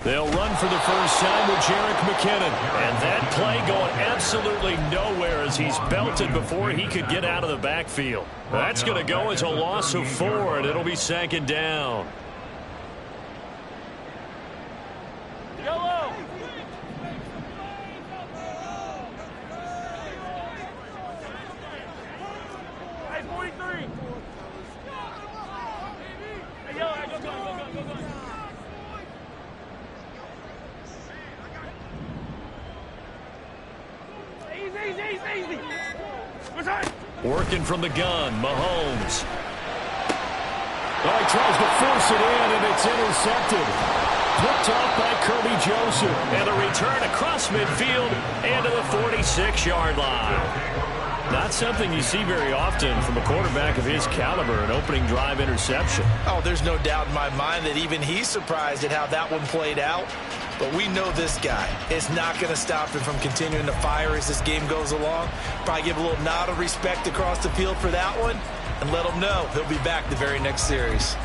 They'll run for the first time with Jerick McKinnon. And that play going absolutely nowhere as he's belted before he could get out of the backfield. That's going to go as a loss of 4, and it'll be 2nd down. Working from the gun, Mahomes. Oh, he tries to force it in, and it's intercepted. Picked off by Kirby Joseph. And a return across midfield and to the 46-yard line. Not something you see very often from a quarterback of his caliber, an opening drive interception. Oh, there's no doubt in my mind that even he's surprised at how that one played out. But we know this guy is not going to stop him from continuing to fire as this game goes along. Probably give a little nod of respect across the field for that one and let him know he'll be back the very next series.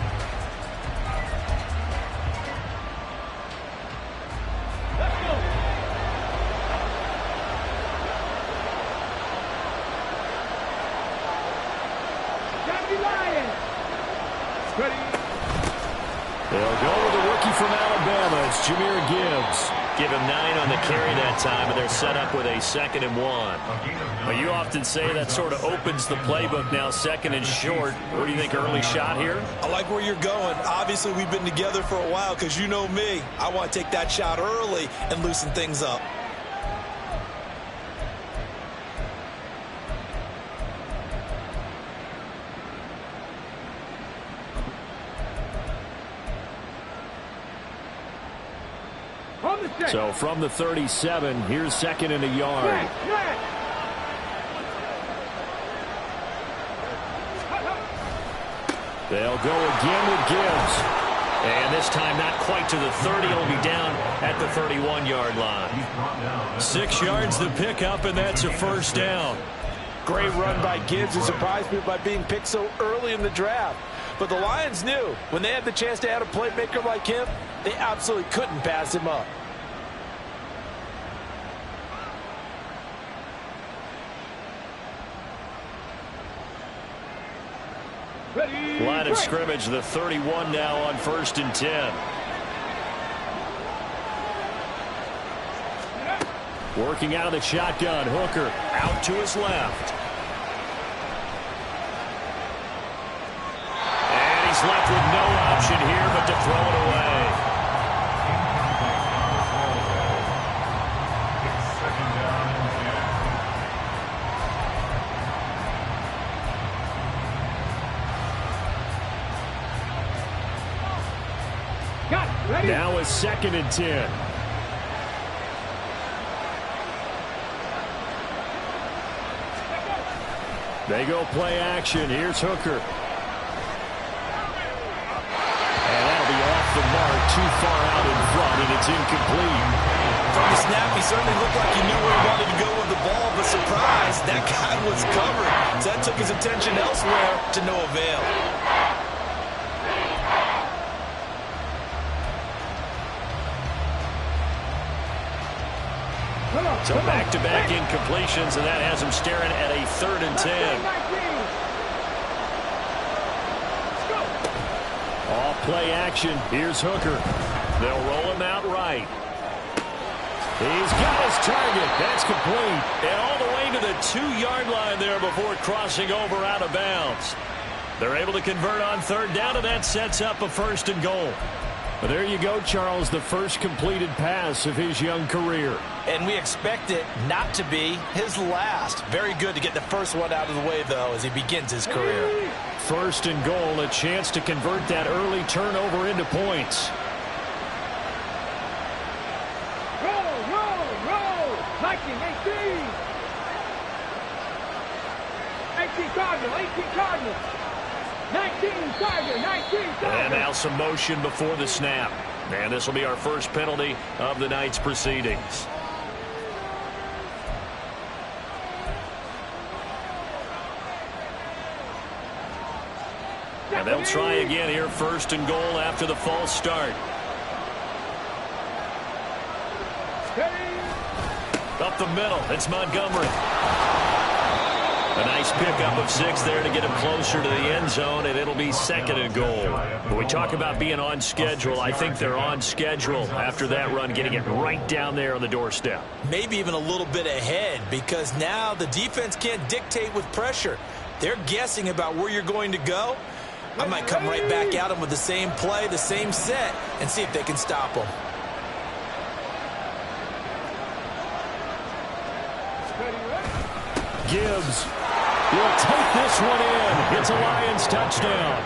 They'll go with a rookie from Alabama. It's Jahmyr Gibbs. Give him 9 on the carry that time, and they're set up with a 2nd and 1. Well, you often say that sort of opens the playbook now, 2nd and short. What do you think, early shot here? I like where you're going. Obviously, we've been together for a while because you know me. I want to take that shot early and loosen things up. So from the 37, here's 2nd and a yard. They'll go again with Gibbs. And this time not quite to the 30. He'll be down at the 31-yard line. 6 yards to pick up, and that's a 1st down. Great run by Gibbs, who surprised me by being picked so early in the draft. But the Lions knew when they had the chance to add a playmaker like him, they absolutely couldn't pass him up. Line of scrimmage, the 31 now on 1st and 10. Working out of the shotgun, Hooker out to his left. And he's left with no option here but to throw it away. Now it's 2nd and 10. They go play action. Here's Hooker. And that'll be off the mark, too far out in front, and it's incomplete. From the snap, he certainly looked like he knew where he wanted to go with the ball, but surprise, that guy was covered. So that took his attention elsewhere to no avail. So back-to-back incompletions, and that has him staring at a 3rd and 10. All play action. Here's Hooker. They'll roll him out right. He's got his target. That's complete. And all the way to the 2-yard line there before crossing over out of bounds. They're able to convert on 3rd down, and that sets up a 1st and goal. But there you go, Charles, the first completed pass of his young career. And we expect it not to be his last. Very good to get the first one out of the way, though, as he begins his career. 1st and goal, a chance to convert that early turnover into points. Roll! 19, 18 Cardinals. 19 Cardinals. And now some motion before the snap. And this will be our first penalty of the night's proceedings. And they'll try again here, 1st and goal after the false start. up the middle. It's Montgomery. A nice pickup of 6 there to get him closer to the end zone, and it'll be 2nd and goal. When we talk about being on schedule, I think they're on schedule after that run, getting it right down there on the doorstep. Maybe even a little bit ahead, because now the defense can't dictate with pressure. They're guessing about where you're going to go. I might come right back at them with the same play, the same set, and see if they can stop them. Gibbs will take this one in. It's a Lions touchdown.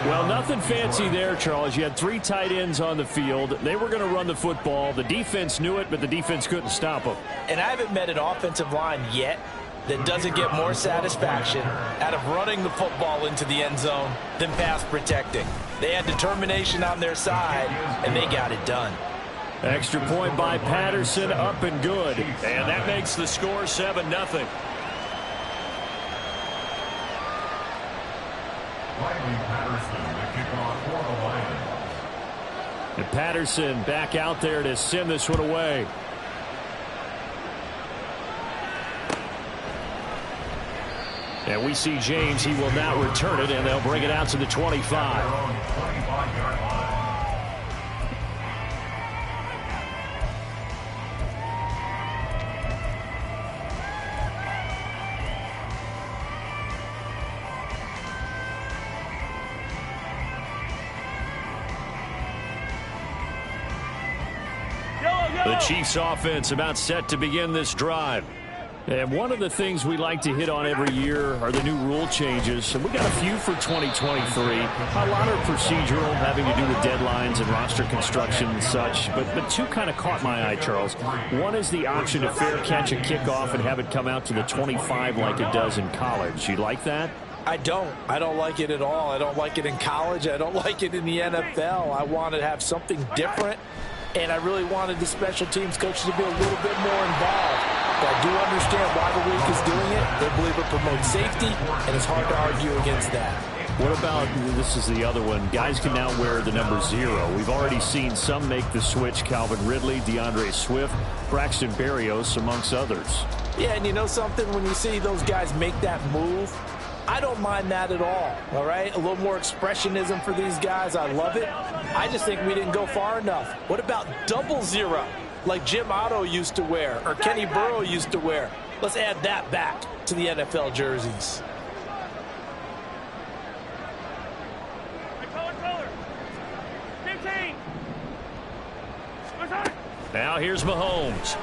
Well, nothing fancy there, Charles. You had 3 tight ends on the field. They were going to run the football. The defense knew it, but the defense couldn't stop them. And I haven't met an offensive line yet that doesn't get more satisfaction out of running the football into the end zone than pass protecting. They had determination on their side, and they got it done. Extra point by Patterson, up and good. And that makes the score 7-0. And Patterson back out there to send this one away. And we see James. He will now return it, and they'll bring it out to the 25. The Chiefs offense about set to begin this drive. And one of the things we like to hit on every year are the new rule changes. And we got a few for 2023. A lot are procedural, having to do with deadlines and roster construction and such. But 2 kind of caught my eye, Charles. One is the option to fair catch a kickoff and have it come out to the 25 like it does in college. You like that? I don't like it at all. I don't like it in college. I don't like it in the NFL. I want to have something different. And I really wanted the special teams coaches to be a little bit more involved. But I do understand why the league is doing it. They believe it promotes safety, and it's hard to argue against that. What about, this is the other one, guys can now wear the number 0. We've already seen some make the switch. Calvin Ridley, DeAndre Swift, Braxton Berrios, amongst others. Yeah, and you know something? When you see those guys make that move, I don't mind that at all right? A little more expressionism for these guys. I love it. I just think we didn't go far enough. What about double 0, like Jim Otto used to wear or Kenny Burrow used to wear? Let's add that back to the NFL jerseys. Now here's Mahomes.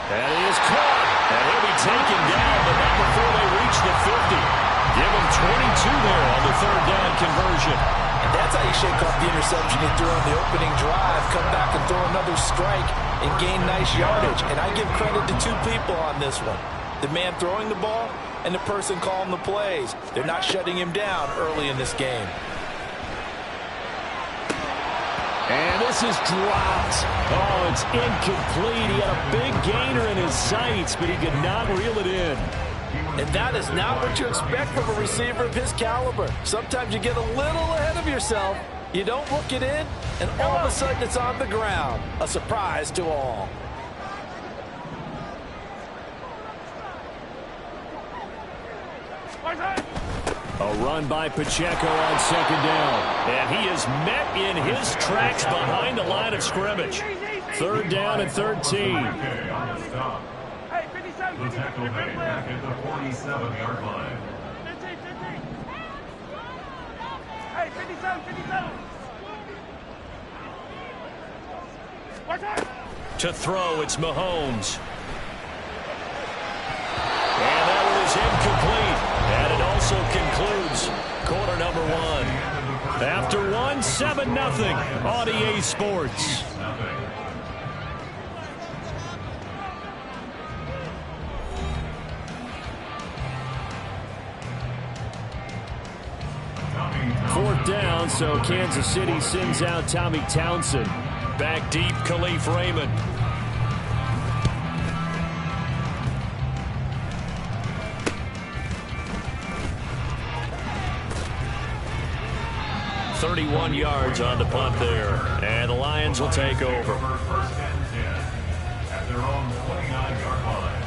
And he is caught. And he'll be taken down, but not before they reach the 50. Give him 22 there on the 3rd down conversion. And that's how you shake off the interception he threw on the opening drive, come back and throw another strike and gain nice yardage. And I give credit to 2 people on this one. The man throwing the ball and the person calling the plays. They're not shutting him down early in this game. And this is dropped. Oh, it's incomplete. He had a big gainer in his sights, but he could not reel it in. And that is not what you expect from a receiver of his caliber. Sometimes you get a little ahead of yourself. You don't look it in, and all of a sudden it's on the ground. A surprise to all. A run by Pacheco on 2nd down. And he is met in his tracks behind the line of scrimmage. 3rd down and 13. The tackle made back at the 47-yard line. 15. Hey, 57. Watch out! To throw, it's Mahomes. And that one is incomplete. And it also concludes quarter number 1. After 1, 7-0 on EA Sports. Fourth down, so Kansas City sends out Tommy Townsend. Back deep, Khalif Raymond. .31 yards on the punt there. And the Lions will take over. their own 29-yard line.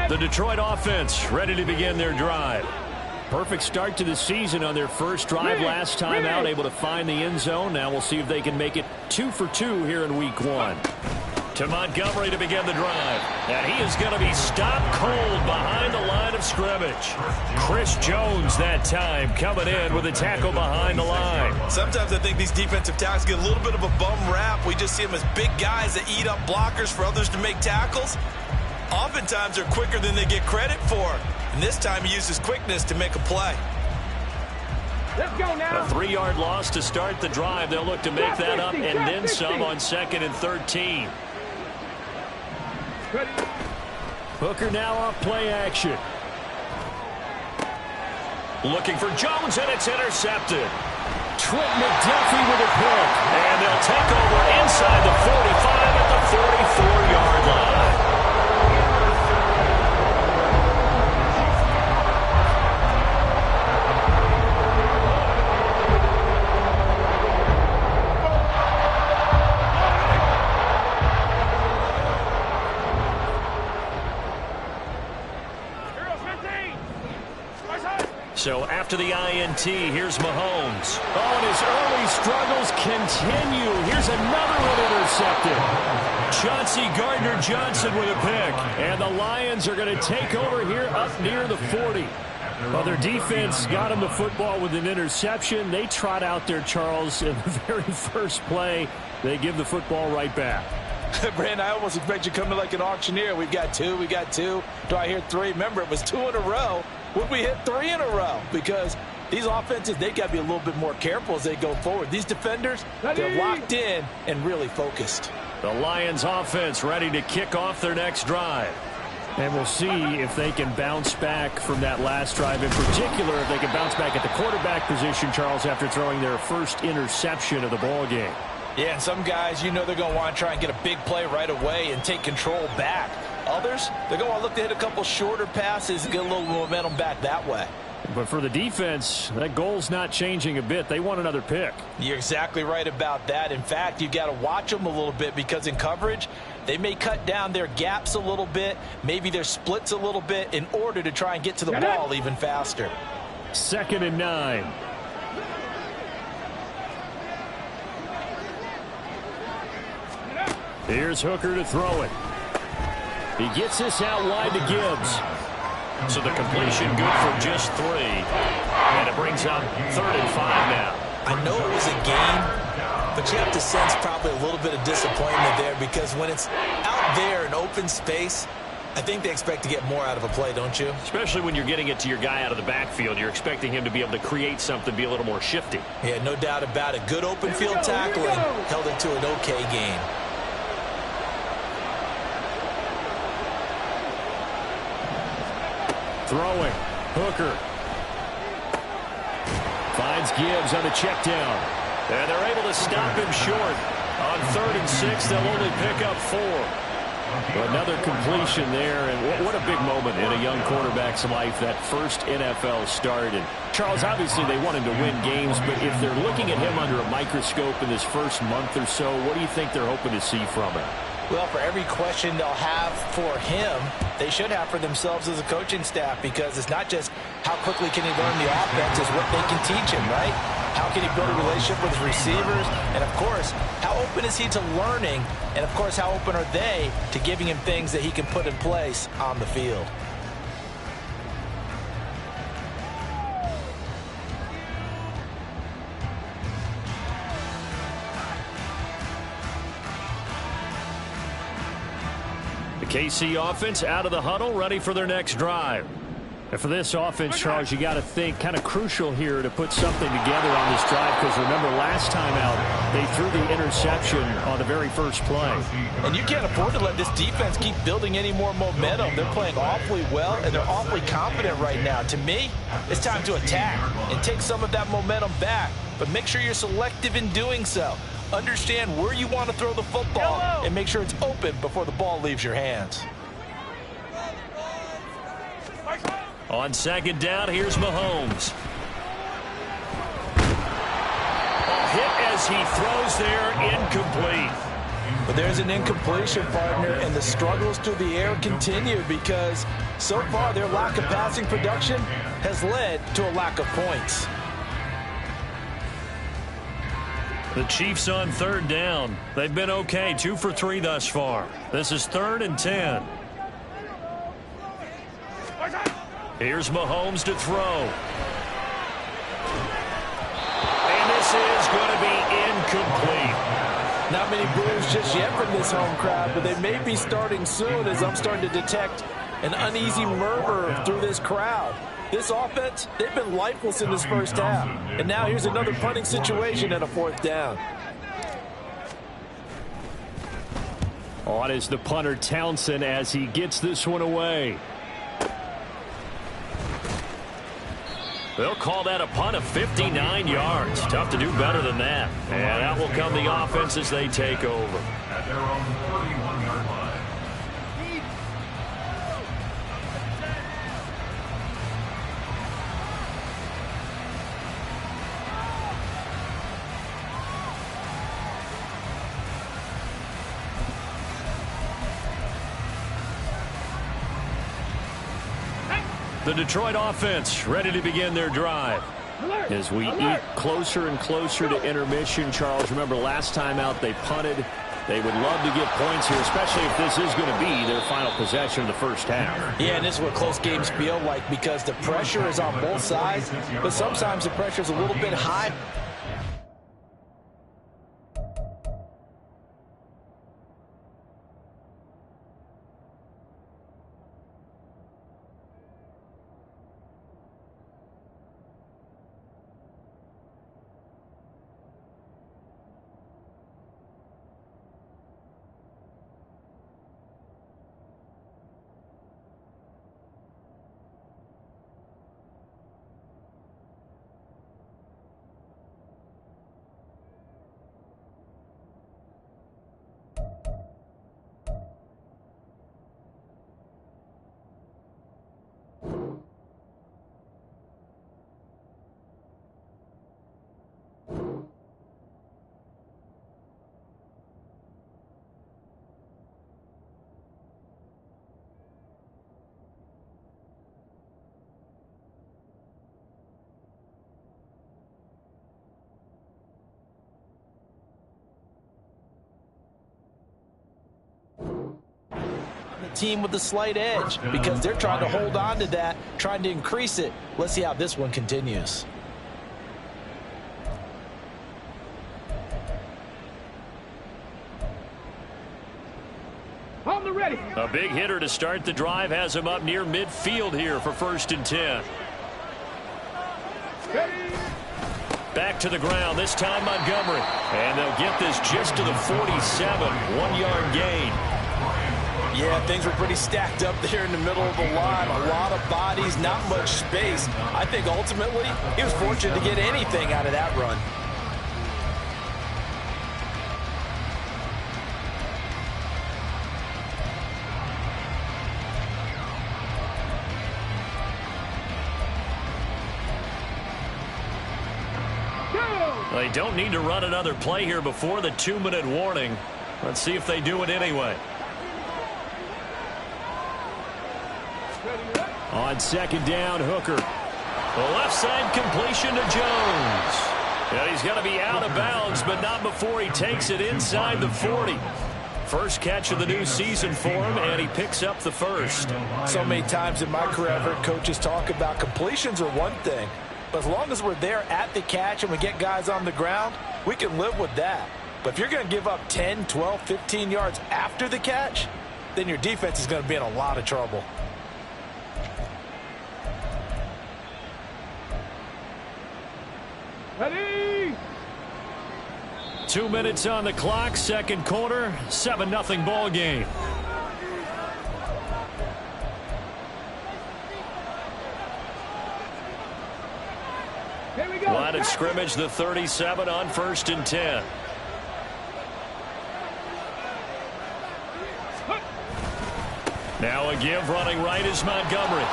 The Detroit offense ready to begin their drive. Perfect start to the season on their first drive last time out, able to find the end zone. Now we'll see if they can make it 2 for 2 here in week 1. To Montgomery to begin the drive. And he is going to be stopped cold behind the line of scrimmage. Chris Jones that time coming in with a tackle behind the line. Sometimes I think these defensive tackles get a little bit of a bum rap. We just see them as big guys that eat up blockers for others to make tackles. Oftentimes they're quicker than they get credit for. And this time he uses quickness to make a play. Let's go now. A 3-yard loss to start the drive. They'll look to make that up and then some on 2nd and 13. Ready. Hooker now off play action. Looking for Jones, and it's intercepted. Trent McDuffie with a pick. And they'll take over inside the 45 at the 44-yard line. So after the INT, here's Mahomes. Oh, and his early struggles continue. Here's another one intercepted. Chauncey Gardner-Johnson with a pick. And the Lions are going to take over here up near the 40. Well, their defense got him the football with an interception. They trot out there, Charles, in the very first play. They give the football right back. Brandon, I almost expect you to come to like an auctioneer. We've got 2, we got 2. Do I hear 3? Remember, it was 2 in a row. Would we hit 3 in a row? Because these offenses, they got to be a little bit more careful as they go forward. These defenders, they're locked in and really focused. The Lions offense ready to kick off their next drive. And we'll see if they can bounce back from that last drive. In particular, if they can bounce back at the quarterback position, Charles, after throwing their first interception of the ball game. Yeah, and some guys, you know they're going to want to try and get a big play right away and take control back. Others, they're going to want to look to hit a couple shorter passes and get a little momentum back that way. But for the defense, that goal's not changing a bit. They want another pick. You're exactly right about that. In fact, you've got to watch them a little bit because in coverage, they may cut down their gaps a little bit, maybe their splits a little bit in order to try and get to the ball even faster. 2nd and 9. Here's Hooker to throw it. He gets this out wide to Gibbs. So the completion good for just 3. And it brings up 3rd and 5 now. I know it was a game, but you have to sense probably a little bit of disappointment there because when it's out there in open space, I think they expect to get more out of a play, don't you? Especially when you're getting it to your guy out of the backfield. You're expecting him to be able to create something, be a little more shifty. Yeah, no doubt about it. Good open field tackling held it to an okay game. Throwing. Hooker. Finds Gibbs on a check down. And they're able to stop him short. On 3rd and 6, they'll only pick up 4. Another completion there. And what a big moment in a young quarterback's life, that first NFL start. And Charles, obviously they want him to win games, but if they're looking at him under a microscope in this first month or so, what do you think they're hoping to see from him? Well, for every question they'll have for him, they should have for themselves as a coaching staff, because it's not just how quickly can he learn the offense, it's what they can teach him, right? How can he build a relationship with his receivers? And, of course, how open is he to learning? And, of course, how open are they to giving him things that he can put in place on the field? KC offense out of the huddle, ready for their next drive. And for this offense, Charles, you got to think kind of crucial here to put something together on this drive, because remember last time out, They threw the interception on the very first play. And you can't afford to let this defense keep building any more momentum. They're playing awfully well, and they're awfully confident right now. To me, it's time to attack and take some of that momentum back. But make sure you're selective in doing so. Understand where you want to throw the football and make sure it's open before the ball leaves your hands. On second down, here's Mahomes. A hit as he throws there, incomplete. But there's an incompletion, partner, and the struggles through the air continue because so far their lack of passing production has led to a lack of points. The Chiefs on third down. They've been okay, 2 for 3 thus far. This is 3rd and 10. Here's Mahomes to throw. And this is going to be incomplete. Not many boos just yet from this home crowd, but they may be starting soon as I'm starting to detect an uneasy murmur through this crowd. This offense, they've been lifeless in this first half. And now here's another punting situation and a 4th down. On is the punter Townsend as he gets this one away. They'll call that a punt of 59 yards. Tough to do better than that. And that will come the offense as they take over. At their own 31-yard line. The Detroit offense ready to begin their drive. As we eat closer and closer to intermission, Charles, remember last time out they punted. They would love to get points here, especially if this is going to be their final possession of the first half. Yeah, and this is what close games feel like because the pressure is on both sides, but sometimes the pressure is a little bit high. Team with the slight edge because they're trying to hold on to that, trying to increase it. Let's see how this one continues. On the ready. A big hitter to start the drive has him up near midfield here for 1st and 10. Ready. Back to the ground, this time Montgomery. And they'll get this just to the 47, 1-yard gain. Yeah, things were pretty stacked up there in the middle of the line. A lot of bodies, not much space. I think ultimately he was fortunate to get anything out of that run. They don't need to run another play here before the 2-minute warning. Let's see if they do it anyway. On second down, Hooker. The left side completion to Jones. And he's going to be out of bounds, but not before he takes it inside the 40. First catch of the new season for him, and he picks up the first. So many times in my career, I've heard coaches talk about completions are one thing. But as long as we're there at the catch and we get guys on the ground, we can live with that. But if you're going to give up 10, 12, 15 yards after the catch, then your defense is going to be in a lot of trouble. Ready. 2 minutes on the clock, second quarter, 7-0 ball game. Here we go. Line of scrimmage, the 37 on 1st and 10. Now a give, running right is Montgomery.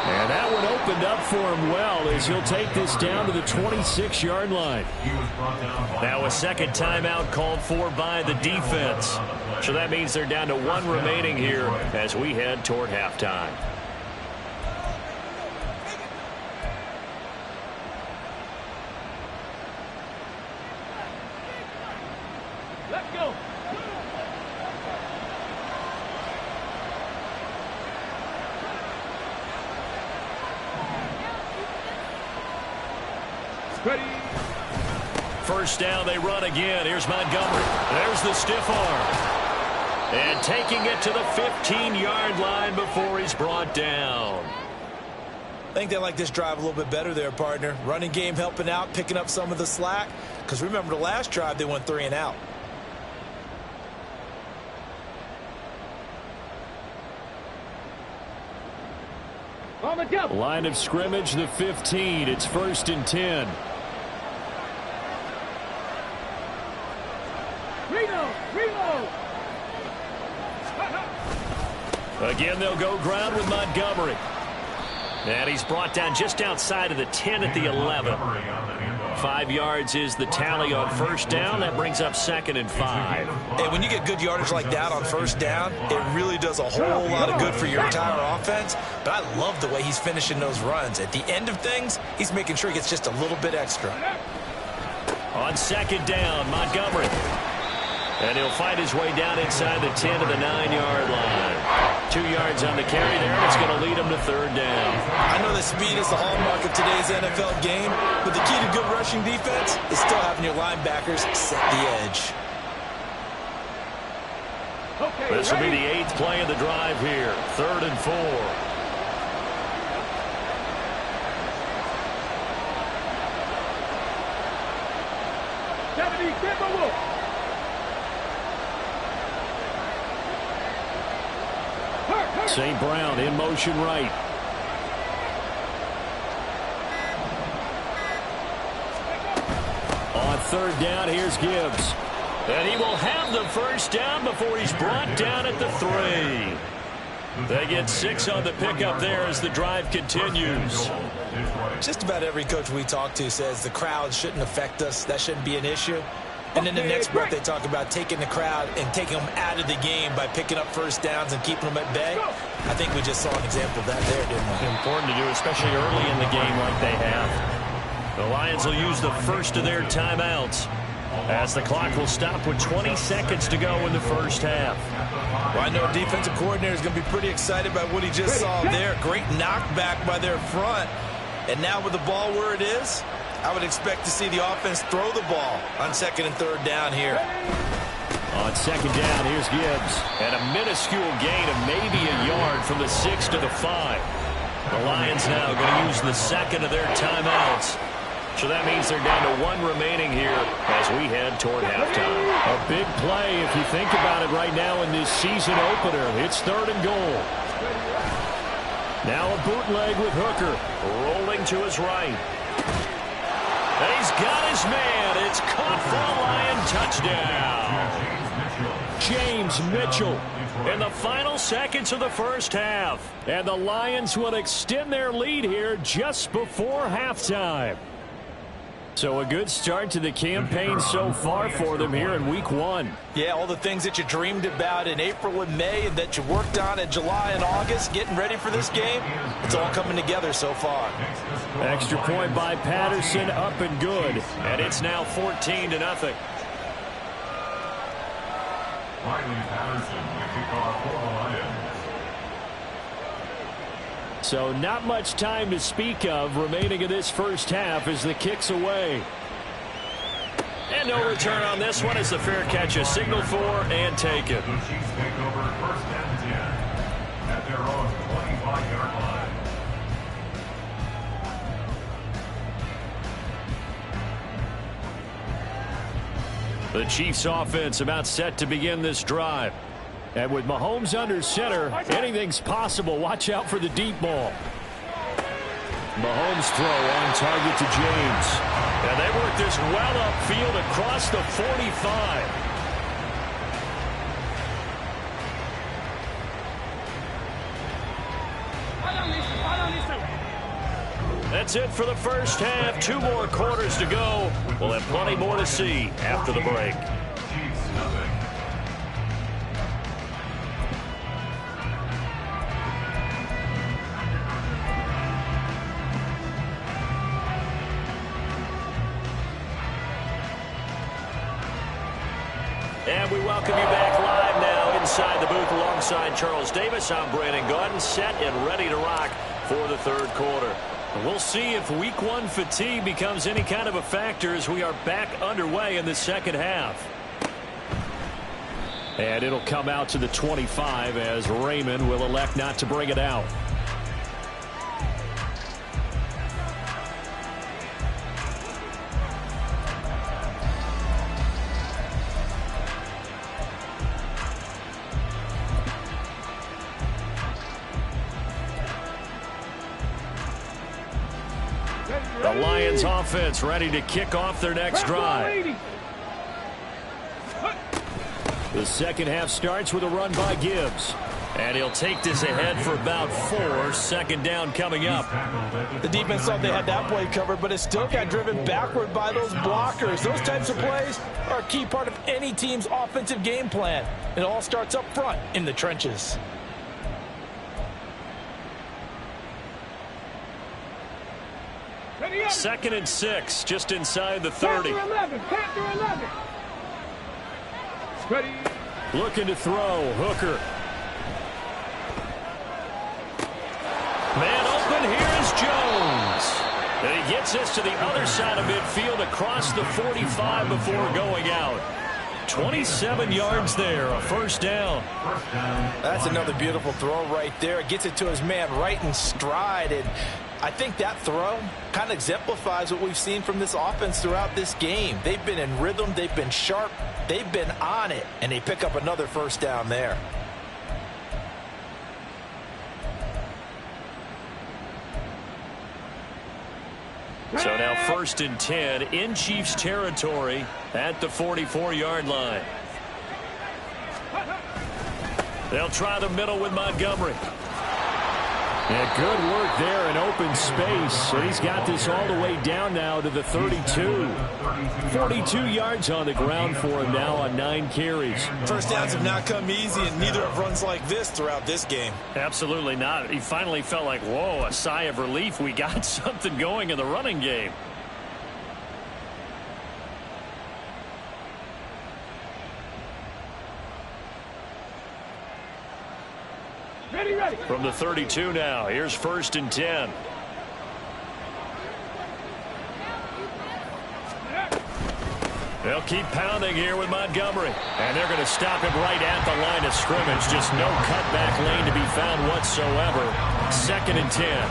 And that one opened up for him well as he'll take this down to the 26-yard line. Now a second timeout called for by the defense. So that means they're down to 1 remaining here as we head toward halftime. Let's go. Ready. First down, they run again. Here's Montgomery. There's the stiff arm. And taking it to the 15-yard line before he's brought down. I think they like this drive a little bit better there, partner. Running game helping out, picking up some of the slack. Because remember the last drive, they went 3 and out. On the jump. Line of scrimmage, the 15. It's 1st and 10. Reload. Again, they'll go ground with Montgomery. And he's brought down just outside of the 10 at the 11. 5 yards is the tally on first down. That brings up 2nd and 5. And when you get good yardage like that on first down, it really does a whole lot of good for your entire offense. But I love the way he's finishing those runs. At the end of things, he's making sure he gets just a little bit extra. On 2nd down, Montgomery. And he'll find his way down inside the 10 to the 9-yard line. 2 yards on the carry there, and it's going to lead him to 3rd down. I know that speed is the hallmark of today's NFL game, but the key to good rushing defense is still having your linebackers set the edge. Okay, This will be the 8th play of the drive here. 3rd and 4. St. Brown in motion right. On 3rd down, here's Gibbs. And he will have the first down before he's brought down at the 3. They get 6 on the pickup there as the drive continues. Just about every coach we talk to says the crowd shouldn't affect us. That shouldn't be an issue. And then the next breath they talk about taking the crowd and taking them out of the game by picking up first downs and keeping them at bay. I think we just saw an example of that there, didn't we? Important to do, especially early in the game like they have. The Lions will use the first of their timeouts as the clock will stop with 20 seconds to go in the first half. Well, I know a defensive coordinator is going to be pretty excited by what he just saw there. Great knockback by their front. And now with the ball where it is, I would expect to see the offense throw the ball on 2nd and 3rd down here. On 2nd down, here's Gibbs. And a minuscule gain of maybe a yard from the 6 to the 5. The Lions now going to use the 2nd of their timeouts. So that means they're down to 1 remaining here as we head toward halftime. A big play if you think about it right now in this season opener. It's 3rd and goal. Now a bootleg with Hooker. Rolling to his right. And he's got his man. It's caught for a Lion touchdown. James Mitchell in the final seconds of the first half. And the Lions will extend their lead here just before halftime. So a good start to the campaign so far for them here in week 1. Yeah, all the things that you dreamed about in April and May and that you worked on in July and August, getting ready for this game, it's all coming together so far. Extra point by Patterson, up and good. And it's now 14-0. Riley Patterson, the kickoff for the Lions. So not much time to speak of remaining in this first half as the kick's away. And no return on this one as the fair catch is signaled for and taken. The Chiefs take over 1st and 10 at their own 25-yard line. The Chiefs offense about set to begin this drive. And with Mahomes under center, anything's possible. Watch out for the deep ball. Mahomes throw on target to James. And they work this well upfield across the 45. That's it for the first half. 2 more quarters to go. We'll have plenty more to see after the break. Chiefs nothing. And we welcome you back live now inside the booth alongside Charles Davis. I'm Brandon Gaudin, set and ready to rock for the third quarter. We'll see if week 1 fatigue becomes any kind of a factor as we are back underway in the second half. And it'll come out to the 25 as Raymond will elect not to bring it out. The Lions offense ready to kick off their next drive. The second half starts with a run by Gibbs. And he'll take this ahead for about 4. Second down coming up. The defense thought they had that play covered, but it still got driven backward by those blockers. Those types of plays are a key part of any team's offensive game plan. It all starts up front in the trenches. Second and 6, just inside the 30. Panther 11. Ready. Looking to throw. Hooker. Man open. Here is Jones. And he gets us to the other side of midfield across the 45 before going out. 27 yards there, a first down. That's another beautiful throw right there. Gets it to his man right in stride. And I think that throw kind of exemplifies what we've seen from this offense throughout this game. They've been in rhythm. They've been sharp. They've been on it. And they pick up another first down there. So now 1st and 10 in Chiefs territory at the 44-yard line. They'll try the middle with Montgomery. And good work there in open space. And he's got this all the way down now to the 32. 42 yards on the ground for him now on 9 carries. First downs have not come easy, and neither have runs like this throughout this game. Absolutely not. He finally felt like, whoa, a sigh of relief. We got something going in the running game. Ready. From the 32 now, here's 1st and 10. They'll keep pounding here with Montgomery. And they're going to stop him right at the line of scrimmage. Just no cutback lane to be found whatsoever. 2nd and 10.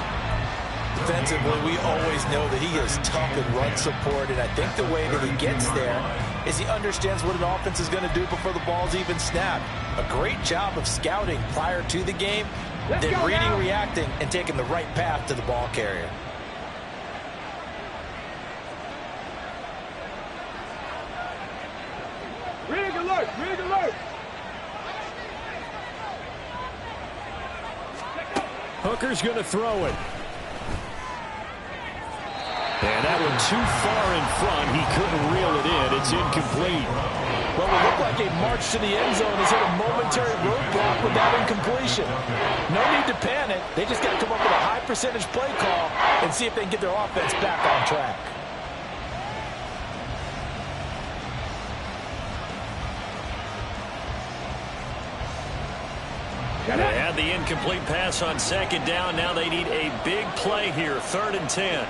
Defensively, we always know that he is tough in run support, and I think the way that he gets there is he understands what an offense is going to do before the ball's even snapped. A great job of scouting prior to the game, then reading, reacting, and taking the right path to the ball carrier. Rig alert. Hooker's going to throw it. And that one too far in front. He couldn't reel it in. It's incomplete. Well, it looked like a march to the end zone has hit a momentary roadblock with that incompletion. No need to panic. They just got to come up with a high percentage play call and see if they can get their offense back on track. They had the incomplete pass on 2nd down. Now they need a big play here. 3rd and 10.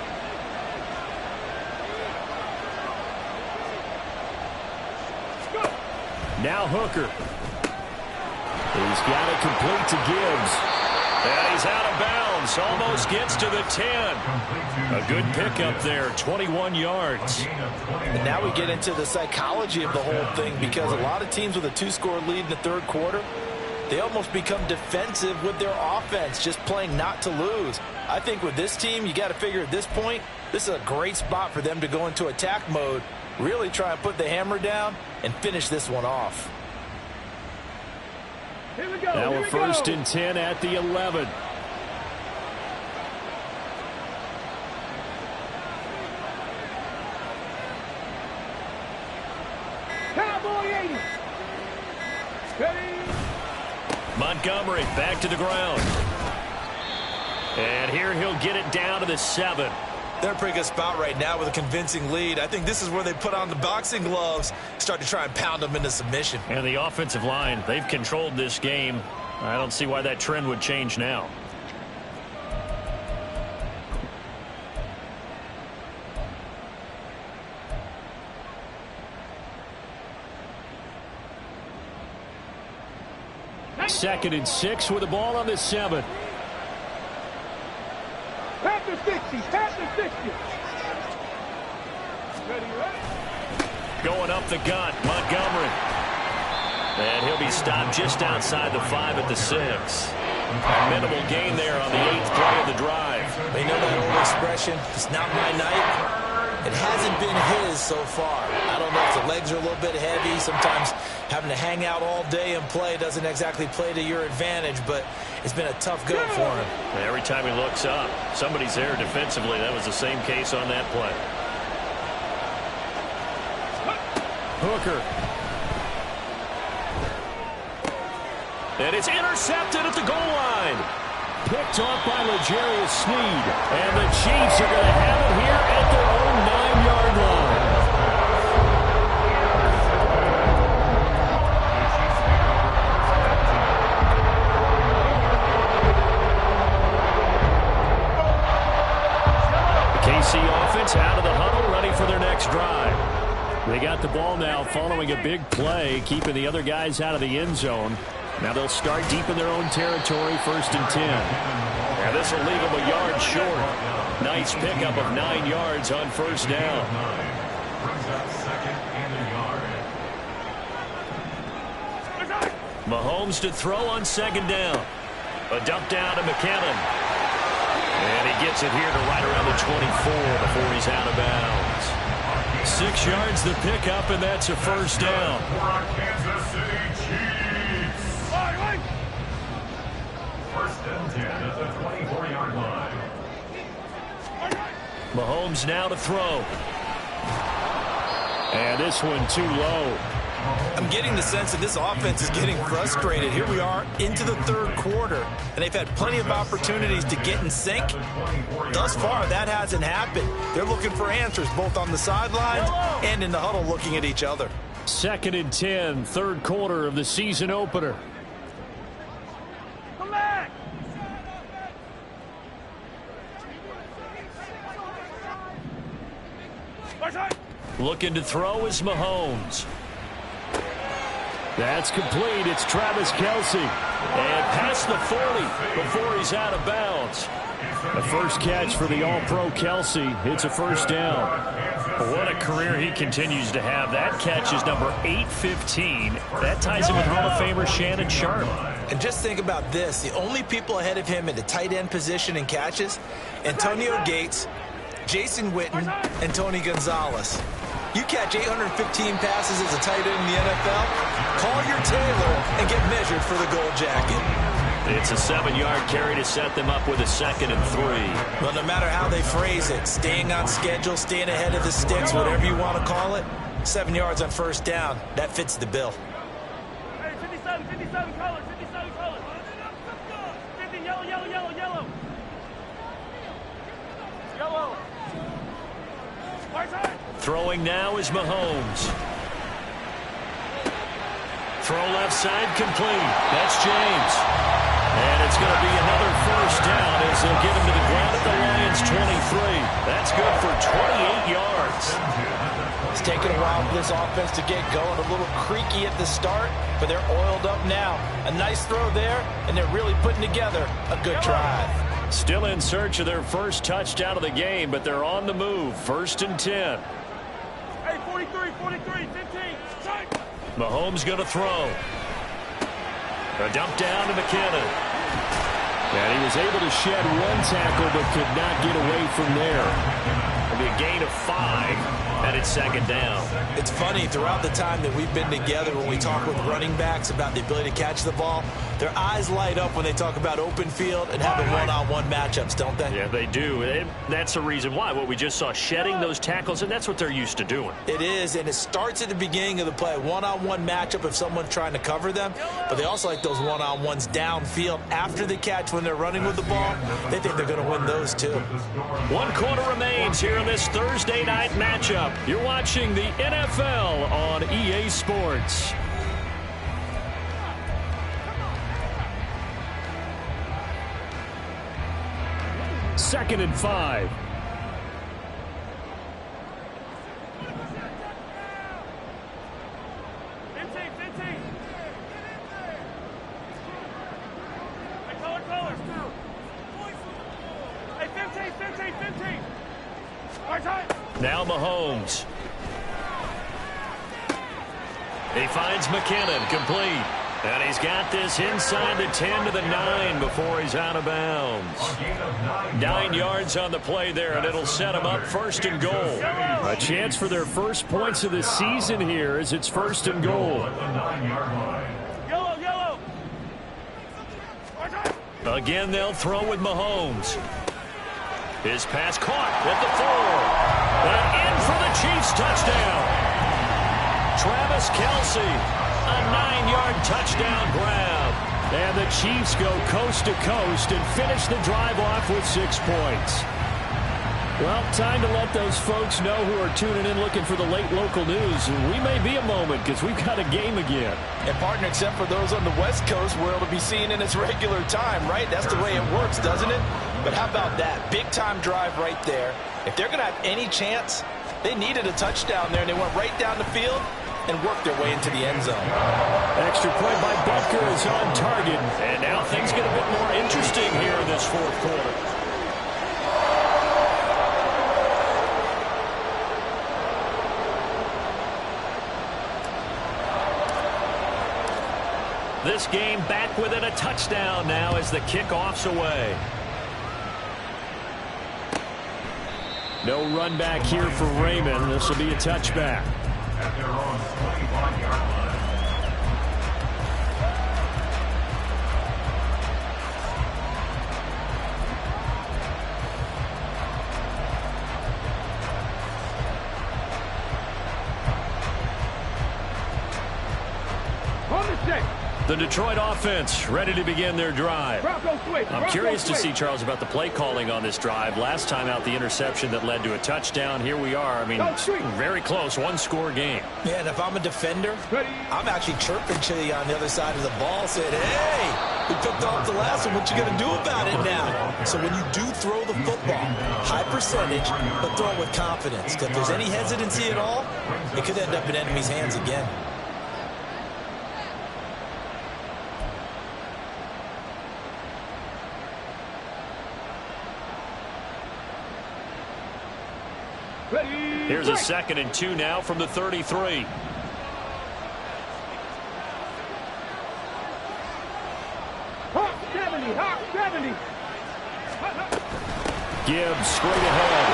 Now Hooker. He's got it complete to Gibbs. And he's out of bounds. Almost gets to the 10. A good pickup there, 21 yards. And now we get into the psychology of the whole thing, because a lot of teams with a 2-score lead in the third quarter, they almost become defensive with their offense, just playing not to lose. I think with this team, you got to figure at this point, this is a great spot for them to go into attack mode, really try and put the hammer down and finish this one off. Here we go. Now we're first and 10 at the 11. Cowboy 80. Ready. Montgomery back to the ground. And here he'll get it down to the 7. They're in a pretty good spot right now with a convincing lead. I think this is where they put on the boxing gloves, start to try and pound them into submission. And the offensive line, they've controlled this game. I don't see why that trend would change now. Second and 6 with the ball on the 7. Pat the 60. Pat the 60. Ready, ready. Going up the gut, Montgomery. And he'll be stopped just outside the 5 at the 6. Minimal gain there on the 8th play of the drive. They know that old expression, it's not my night. It hasn't been his so far. I don't know if the legs are a little bit heavy. Sometimes having to hang out all day and play doesn't exactly play to your advantage, but it's been a tough go for him. Every time he looks up, somebody's there defensively. That was the same case on that play. Hooker. And it's intercepted at the goal line. Picked off by L'Jarius Sneed. And the Chiefs are going to have it here at their own 9-yard line. The KC offense out of the huddle, ready for their next drive. They got the ball now following a big play, keeping the other guys out of the end zone. Now they'll start deep in their own territory, first and 10. Now this will leave them a yard short. Nice pickup of 9 yards on first down. Mahomes to throw on second down. A dump down to McKinnon. And he gets it here to right around the 24 before he's out of bounds. 6 yards the pickup, and that's a first down. Kansas City Chiefs. First and 10 at the 24-yard line. Mahomes now to throw. And this one too low. I'm getting the sense that this offense is getting frustrated. Here we are into the third quarter, and they've had plenty of opportunities to get in sync. Thus far, that hasn't happened. They're looking for answers both on the sidelines and in the huddle looking at each other. Second and 10, third quarter of the season opener. Come back. Looking to throw is Mahomes. That's complete. It's Travis Kelce. And past the 40 before he's out of bounds. The first catch for the All-Pro Kelce. It's a first down. What a career he continues to have. That catch is number 815. That ties him with Hall of Famer Shannon Sharpe. And just think about this. The only people ahead of him in the tight end position and catches, Antonio Gates, Jason Witten, and Tony Gonzalez. You catch 815 passes as a tight end in the NFL, call your tailor and get measured for the gold jacket. It's a 7-yard carry to set them up with a second and 3. Well, no matter how they phrase it, staying on schedule, staying ahead of the sticks, whatever you want to call it, 7 yards on first down, that fits the bill. Hey, 57 colors, 57 colors. 50, yellow, yellow, yellow, yellow. Yellow. Right side. Throwing now is Mahomes. Throw left side complete. That's James. And it's going to be another first down as they'll get him to the ground at the Lions' 23. That's good for 28 yards. It's taken a while for this offense to get going. A little creaky at the start, but they're oiled up now. A nice throw there, and they're really putting together a good drive. Still in search of their first touchdown of the game, but they're on the move. 1st and 10. Hey, 43, 15. Mahomes going to throw. A dump down to McKinnon. And he was able to shed one tackle, but could not get away from there. It'll be a gain of 5. And it's 2nd down. It's funny, throughout the time that we've been together, when we talk with running backs about the ability to catch the ball, their eyes light up when they talk about open field and having one-on-one matchups, don't they? Yeah, they do. And that's the reason why. What we just saw, shedding those tackles, and that's what they're used to doing. It is, and it starts at the beginning of the play. One-on-one matchup if someone's trying to cover them, but they also like those one-on-ones downfield after the catch when they're running with the ball. They think they're going to win those, too. 1 quarter remains here in this Thursday night matchup. You're watching the NFL on EA Sports. Second and 5. Now Mahomes. He finds McKinnon, complete. And he's got this inside the 10 to the 9 before he's out of bounds. 9 yards on the play there, and it'll set him up 1st and goal. A chance for their first points of the season here as it's 1st and goal. Yellow. Again, they'll throw with Mahomes. His pass caught at the 4. And in for the Chiefs touchdown. Travis Kelce, a 9-yard touchdown grab. And the Chiefs go coast to coast and finish the drive off with 6 points. Well, time to let those folks know who are tuning in looking for the late local news. We may be a moment because we've got a game again. And, partner, except for those on the West Coast, where it'll be seen in its regular time, right? That's the way it works, doesn't it? But how about that? Big-time drive right there. If they're going to have any chance, they needed a touchdown there, and they went right down the field and worked their way into the end zone. Extra point by Butker is on target. And now things get a bit more interesting here in this 4th quarter. This game back within a touchdown now as the kickoff's away. No run back here for Raymond. This will be a touchback. At their own 25-yard line. The Detroit offense ready to begin their drive. I'm curious to see, Charles, about the play calling on this drive. Last time out, the interception that led to a touchdown. Here we are. I mean, very close, 1-score game. Yeah, and if I'm a defender, I'm actually chirping to you on the other side of the ball, saying, hey, we picked off the last one. What you going to do about it now? So when you do throw the football, high percentage, but throw it with confidence. Because if there's any hesitancy at all, it could end up in enemy's hands again. Here's a 2nd and 2 now from the 33. Gibbs straight ahead.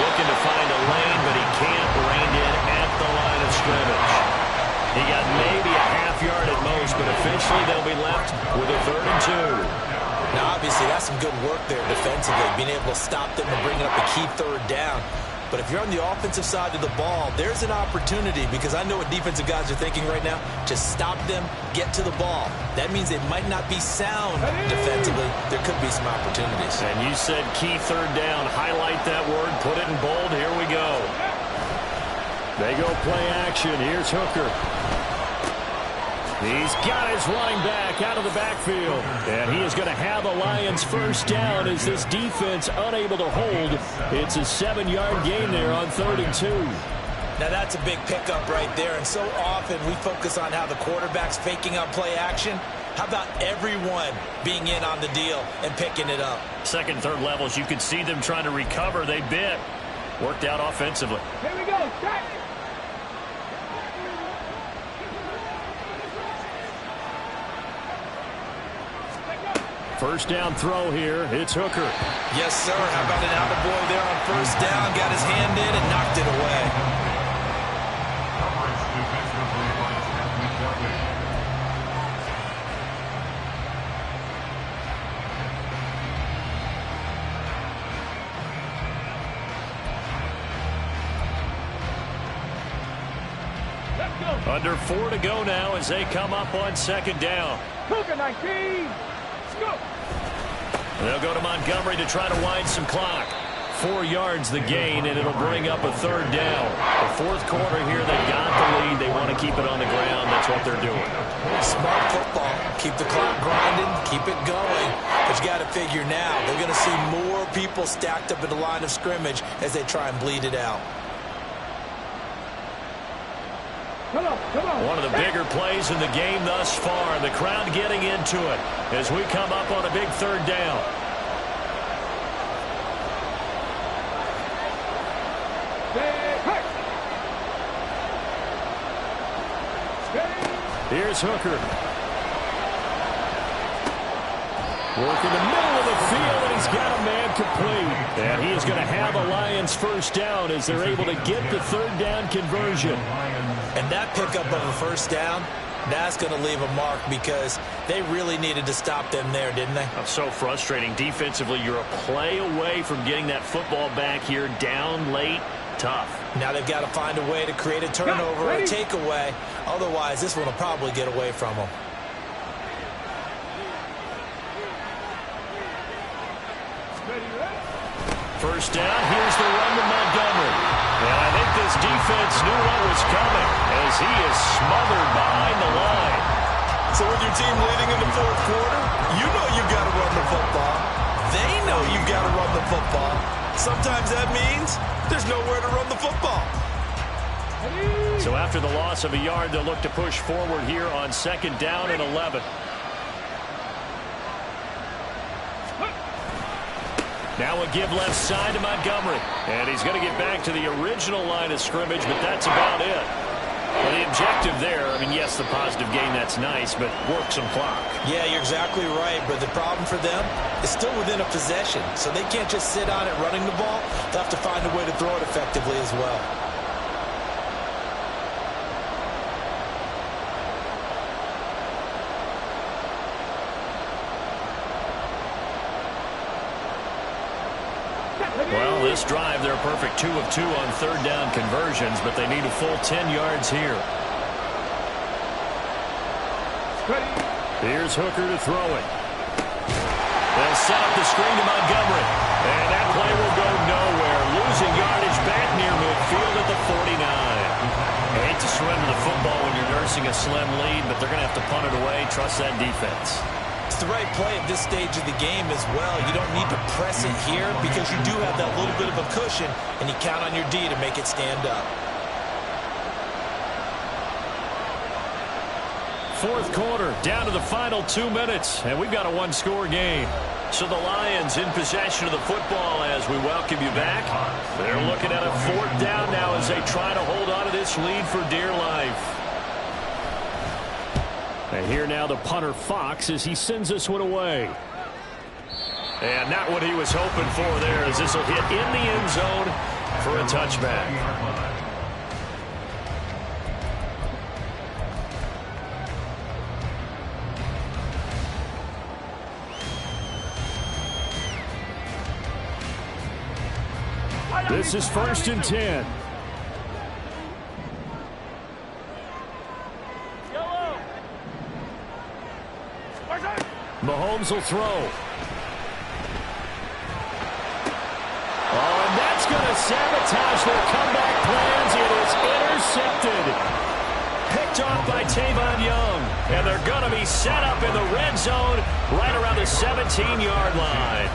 Looking to find a lane, but he can't. Reined in at the line of scrimmage. He got maybe a half yard at most, but officially they'll be left with a 3rd and 2. Now, obviously, that's some good work there defensively, being able to stop them and bringing up a key 3rd down. But if you're on the offensive side of the ball, there's an opportunity, because I know what defensive guys are thinking right now. Just stop them, get to the ball. That means they might not be sound defensively. There could be some opportunities. And you said key 3rd down. Highlight that word. Put it in bold. Here we go. They go play action. Here's Hooker. He's got his running back out of the backfield. And he is going to have a Lions first down as this defense unable to hold. It's a 7-yard gain there on 3rd and 2. Now that's a big pickup right there, and so often we focus on how the quarterback's faking out play action. How about everyone being in on the deal and picking it up? Second, third levels, you could see them trying to recover. They bit. Worked out offensively. Here we go. Check. First down throw here. It's Hooker. Yes, sir. How about an attaboy there on first down? Got his hand in and knocked it away. Coverage defensively by Stanley Duffy. Let's go. Under 4 to go now as they come up on second down. Hooker 19. Let's go. They'll go to Montgomery to try to wind some clock. 4 yards the gain, and it'll bring up a third down. The fourth quarter here, they got the lead. They want to keep it on the ground. That's what they're doing. Smart football. Keep the clock grinding. Keep it going. But you got to figure now, they're going to see more people stacked up at the line of scrimmage as they try and bleed it out. Come on, come on. One of the bigger plays in the game thus far. The crowd getting into it as we come up on a big third down. Here's Hooker. Working the middle of the field, and he's got a man complete. And he is going to have a Lions first down as they're able to get the third down conversion. And that pickup of a first down, that's going to leave a mark because they really needed to stop them there, didn't they? That's so frustrating. Defensively, you're a play away from getting that football back here down late. Tough. Now they've got to find a way to create a turnover or a takeaway. Otherwise, this one will probably get away from them. First down, here's the run to Montgomery. And I think this defense knew what was coming as he is smothered behind the line. So with your team leading in the fourth quarter, you know you've got to run the football. They know you've got to run the football. Sometimes that means there's nowhere to run the football. So after the loss of a yard, they'll look to push forward here on second down and 11. Now a give left side to Montgomery. And he's going to get back to the original line of scrimmage, but that's about it. Well, the objective there, I mean, yes, the positive gain, that's nice, but work some clock. Yeah, you're exactly right, but the problem for them is still within a possession, so they can't just sit on it running the ball. They'll have to find a way to throw it effectively as well. Well, this drive, they're a perfect 2 of 2 on third down conversions, but they need a full 10 yards here. Here's Hooker to throw it. They'll set up the screen to Montgomery. And that play will go nowhere. Losing yardage back near midfield at the 49. I hate to surrender the football when you're nursing a slim lead, but they're going to have to punt it away. Trust that defense. It's the right play at this stage of the game as well. You don't need to press it here because you do have that little bit of a cushion, and you count on your D to make it stand up. Fourth quarter, down to the final 2 minutes, and we've got a one-score game. So the Lions in possession of the football as we welcome you back. They're looking at a fourth down now as they try to hold on to this lead for dear life. And here now the punter Fox as he sends this one away. And not what he was hoping for there as this will hit in the end zone for a touchback. This is 1st and 10. Mahomes will throw. Oh, and that's going to sabotage their comeback plans. It is intercepted. Picked off by Tavon Young. And they're going to be set up in the red zone right around the 17-yard line.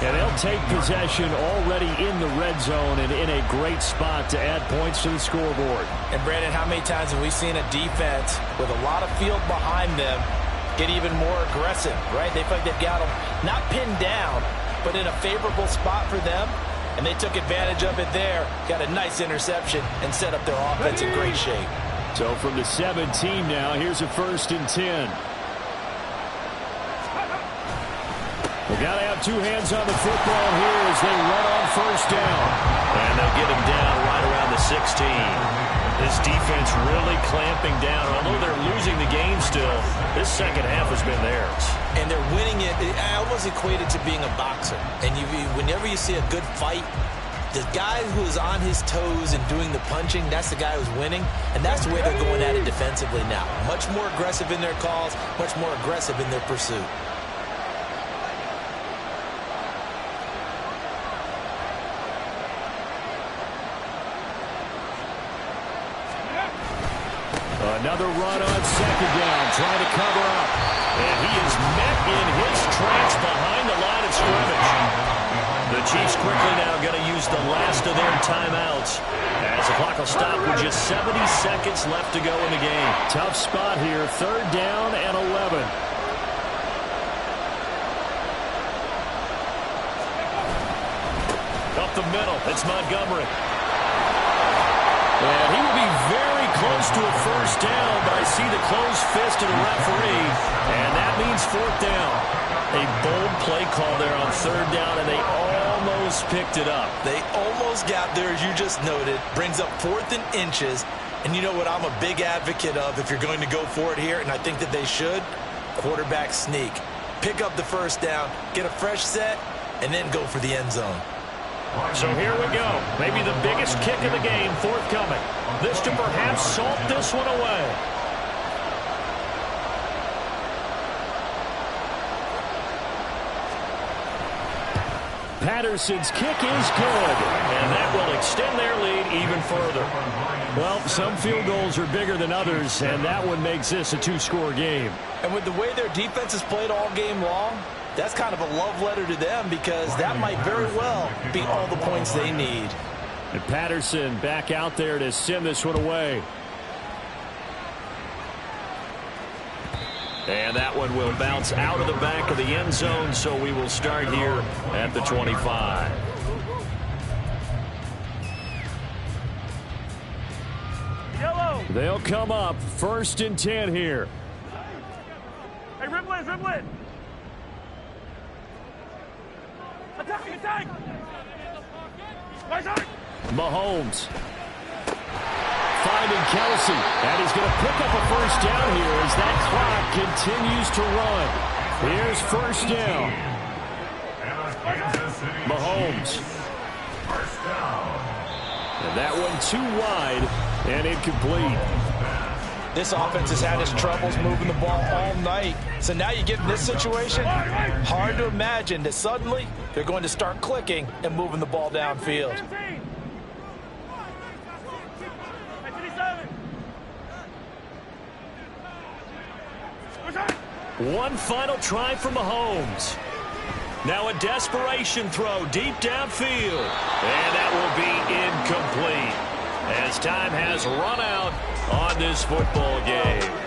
And they'll take possession already in the red zone and in a great spot to add points to the scoreboard. And, Brandon, how many times have we seen a defense with a lot of field behind them get even more aggressive, right? They feel like they've got them not pinned down, but in a favorable spot for them, and they took advantage of it there, got a nice interception, and set up their offense in great shape. So from the 17 now, here's a 1st and 10. We've got to have two hands on the football here as they run on 1st down. And they'll get him down right around the 16. This defense really clamping down. Although they're losing the game still, this second half has been theirs. And they're winning it. I almost equate it to being a boxer. And whenever you see a good fight, the guy who is on his toes and doing the punching, that's the guy who's winning. And that's the way they're going at it defensively now. Much more aggressive in their calls, much more aggressive in their pursuit. Another run on 2nd down, trying to cover up. And he is met in his tracks behind the line of scrimmage. The Chiefs quickly now going to use the last of their timeouts as the clock will stop with just 70 seconds left to go in the game. Tough spot here, 3rd down and 11. Up the middle, it's Montgomery. And he will be very close to a 1st down, but I see the closed fist of the referee, and that means 4th down. A bold play call there on 3rd down, and they almost picked it up. They almost got there, as you just noted. Brings up 4th and inches. And you know what I'm a big advocate of if you're going to go for it here, and I think that they should? Quarterback sneak. Pick up the 1st down, get a fresh set, and then go for the end zone. So here we go. Maybe the biggest kick of the game forthcoming. This to perhaps salt this one away. Patterson's kick is good, and that will extend their lead even further. Well, some field goals are bigger than others, and that one makes this a 2-score game. And with the way their defense has played all game long, that's kind of a love letter to them because that might very well be all the points they need. And Patterson back out there to send this one away. And that one will bounce out of the back of the end zone, so we will start here at the 25. Yellow. They'll come up 1st and 10 here. Hey, dribble in. Attack. Mahomes finding Kelsey, and he's going to pick up a 1st down here as that clock continues to run. Here's 1st down. Mahomes. 1st down. And that one too wide and incomplete. This offense has had its troubles moving the ball all night. So now you get in this situation, hard to imagine that suddenly they're going to start clicking and moving the ball downfield. One final try for Mahomes. Now a desperation throw deep downfield. And that will be incomplete as time has run out on this football game.